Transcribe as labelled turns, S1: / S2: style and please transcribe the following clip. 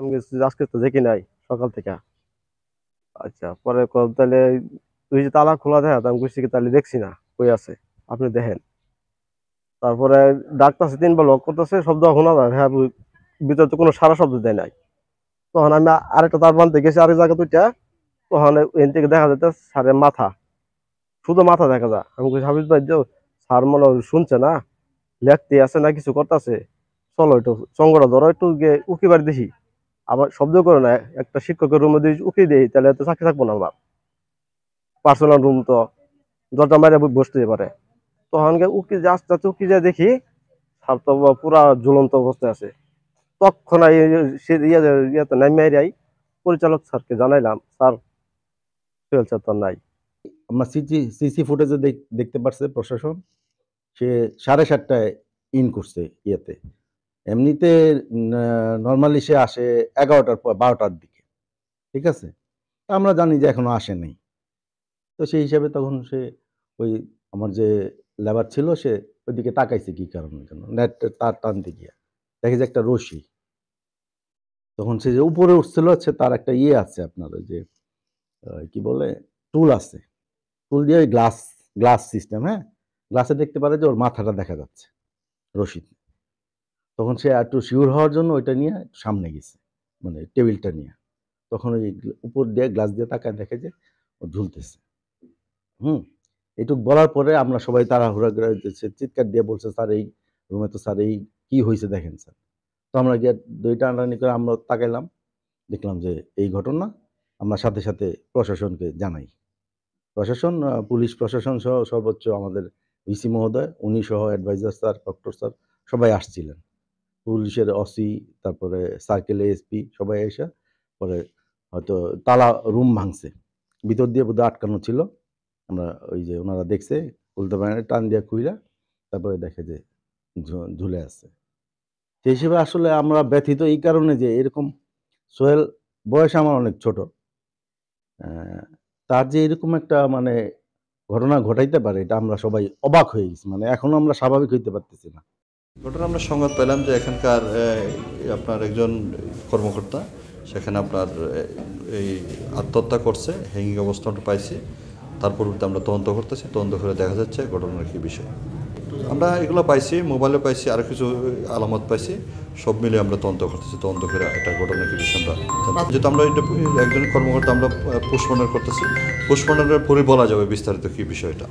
S1: আমি বলছি যে, আজকে তো দেখি নাই সকাল থেকে। আচ্ছা, পরে তাহলে তুই যে তালা খোলা দেখা, আমি বলছি কি তাহলে দেখছি না, কই আছে, আপনি দেখেন। তারপরে ডাকতেছে, তিনবার লক করতেছে, শব্দ শোনা যায়, হ্যাঁ ভিতরে তো কোনো সারা শব্দ দেয় নাই। তখন আমি আরেকটা তার বানতে গেছি আরেক জায়গা দুইটা, তখন এন থেকে দেখা যেতে স্যারের মাথা, শুধু মাথা দেখা যায়। আমি বলছি হাফিজ ভাই যে স্যার মনে হয় শুনছে না, লেখতে আছে না কিছু করতেছে, চলো একটু চঙ্গরা ধরো, একটু গিয়ে উকি বাড়ি দেখি। আবার শব্দ করে না, একটা শিক্ষকের রুমে দিয়ে উকি দিই, তাহলে তো চাকরি থাকবো না আমার, পার্সোনাল রুম তো, দরজা মারে বসতে পারে। তখন গিয়ে উকি যে আস্তে আস্তে উকি যায় দেখি, স্যার তো পুরা ঝুলন্ত অবস্থায় আছে। তখন সে ইয়েতে নামিয়ে যাই, পরিচালক স্যারকে জানাইলাম, স্যার সোহেল স্যার তো নাই।
S2: আমরা সিসি ফুটেজে দেখতে পারছে প্রশাসন, সে 7:30টায় ইন করছে ইয়েতে। এমনিতে নর্মালি সে আসে 11টার পর, 12টার দিকে, ঠিক আছে? তা আমরা জানি যে এখনো আসে নাই। তো সেই হিসাবে তখন সে ওই আমার যে লেবার ছিল, সে ওইদিকে তাকাইছে কি কারণের জন্য, নেট তার টানতে গিয়া দেখে যে একটা রশি। তখন সে যে উপরে উঠছিল, হচ্ছে তার একটা ইয়ে আছে আপনার, ওই যে কি বলে, টুল আছে, টুল দিয়ে ওই গ্লাস গ্লাস সিস্টেম, হ্যাঁ, গ্লাসে দেখতে পারে যে ওর মাথাটা দেখা যাচ্ছে রশিদ। তখন সে একটু শিওর হওয়ার জন্য ওইটা নিয়ে সামনে গেছে, মানে টেবিলটা নিয়ে। তখন ওই উপর দিয়ে গ্লাস দিয়ে তাকায় দেখে যে ও ঝুলতেছে। হুম, এটুক বলার পরে আমরা সবাই তাড়াহুড়া করে চিৎকার দিয়ে বলছে, স্যার এই রুমে তো স্যার এই কি হয়েছে দেখেন স্যার। তো আমরা গিয়ে দই টানাটানি করে আমরা তাকাইলাম, দেখলাম যে এই ঘটনা। আমরা সাথে সাথে প্রশাসনকে জানাই। প্রশাসন, পুলিশ প্রশাসন সহ সর্বোচ্চ আমাদের ভিসি মহোদয়, উনি সহ অ্যাডভাইজার স্যার, ডক্টর স্যার সবাই আসছিলেন। পুলিশের ওসি, তারপরে সার্কেল এএসপি সবাই এসে পরে হয়তো তালা রুম ভাঙছে। ভিতর দিয়ে বোধহয় আটকানো ছিল। আমরা ওই যে ওনারা দেখছে, খুলতে পারে নাই, টান দিয়ে খুইলা তারপরে দেখে যে ঝুলে আছে। সেই হিসেবে আসলে আমরা ব্যথিত এই কারণে যে এরকম সোহেল বয়স আমার অনেক ছোট। তার যে এরকম একটা মানে ঘটনা ঘটাইতে পারে, এটা আমরা সবাই অবাক হয়ে গেছি। মানে এখনো আমরা স্বাভাবিক হইতে পারতেছি না।
S3: ঘটনা আমরা সংবাদ পেলাম যে এখানকার আপনার একজন কর্মকর্তা সেখানে আপনার এই আত্মহত্যা করছে, হ্যাঙ্গিং অবস্থা আমরা পাইছি। তার পরবর্তী আমরা তদন্ত করতেছি, তদন্ত করে দেখা যাচ্ছে ঘটনার কী বিষয়। আমরা এগুলো পাইছি, মোবাইলে পাইছি, আরও কিছু আলামত পাইছি, সব মিলে আমরা তদন্ত করতেছি। তদন্ত করে একটা ঘটনার কী বিষয় আমরা যেহেতু আমরা এটা একজন কর্মকর্তা আমরা পোস্টমর্টম করতেছি, পোস্টমর্টমের পরে বলা যাবে বিস্তারিত কী বিষয়টা।